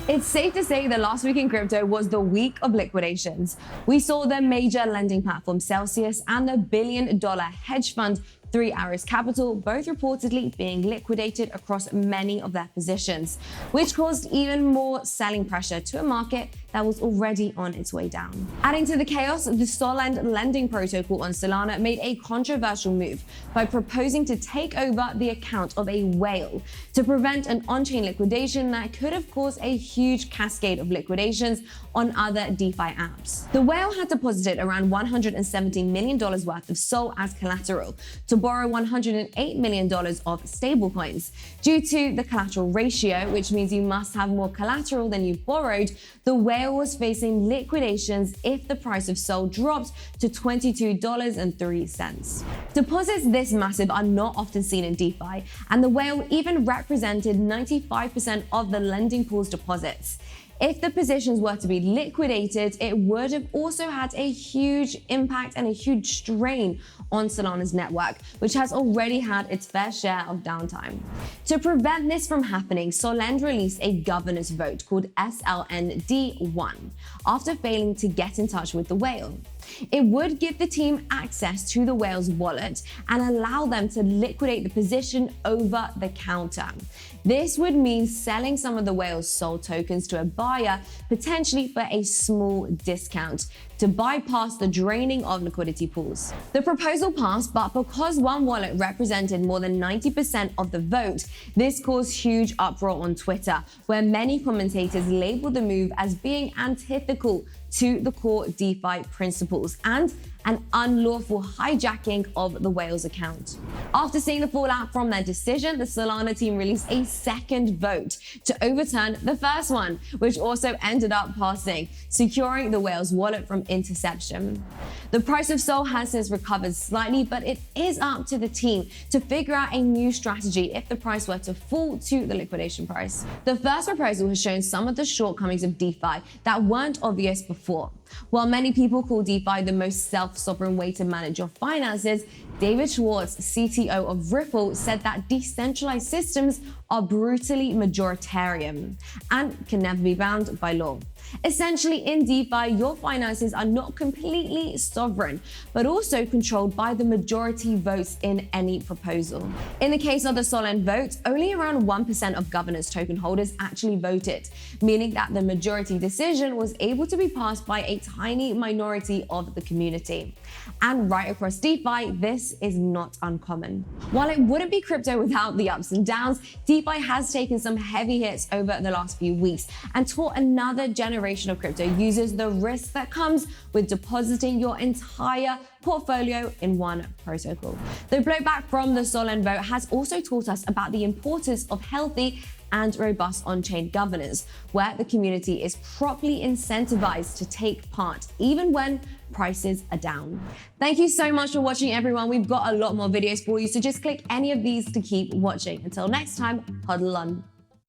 It's safe to say the last week in crypto was the week of liquidations. We saw the major lending platform Celsius and the billion-dollar hedge fund 3 Arrows Capital both reportedly being liquidated across many of their positions, which caused even more selling pressure to a market that was already on its way down. Adding to the chaos, the Solend lending protocol on Solana made a controversial move by proposing to take over the account of a whale to prevent an on-chain liquidation that could have caused a huge cascade of liquidations on other DeFi apps. The whale had deposited around $170 million worth of SOL as collateral to borrow $108 million of stablecoins. Due to the collateral ratio, which means you must have more collateral than you've borrowed, the whale was facing liquidations if the price of SOL dropped to $22.03. Deposits this massive are not often seen in DeFi, and the whale even represented 95% of the lending pool's deposits. If the positions were to be liquidated, it would have also had a huge impact and a huge strain on Solana's network, which has already had its fair share of downtime. To prevent this from happening, Solend released a governance vote called SLND1 after failing to get in touch with the whale. It would give the team access to the whale's wallet and allow them to liquidate the position over the counter. This would mean selling some of the whale's SOL tokens to a buyer, potentially for a small discount, to bypass the draining of liquidity pools. The proposal passed, but because one wallet represented more than 90% of the vote, this caused huge uproar on Twitter, where many commentators labeled the move as being antithetical to the core DeFi principles and an unlawful hijacking of the whale's account. After seeing the fallout from their decision, the Solana team released a second vote to overturn the first one, which also ended up passing, securing the whale's wallet from interception. The price of SOL has since recovered slightly, but it is up to the team to figure out a new strategy if the price were to fall to the liquidation price. The first proposal has shown some of the shortcomings of DeFi that weren't obvious before. While many people call DeFi the most self-sovereign way to manage your finances, David Schwartz, CTO of Ripple, said that decentralized systems are brutally majoritarian and can never be bound by law. Essentially, in DeFi, your finances are not completely sovereign, but also controlled by the majority votes in any proposal. In the case of the Solend vote, only around 1% of governance token holders actually voted, meaning that the majority decision was able to be passed by a tiny minority of the community. And right across DeFi, this is not uncommon. While it wouldn't be crypto without the ups and downs, DeFi has taken some heavy hits over the last few weeks and taught another generation of crypto users the risk that comes with depositing your entire portfolio in one protocol. The blowback from the Solend vote has also taught us about the importance of healthy and robust on-chain governance, where the community is properly incentivized to take part, even when prices are down. Thank you so much for watching, everyone. We've got a lot more videos for you, so just click any of these to keep watching. Until next time, hodl on.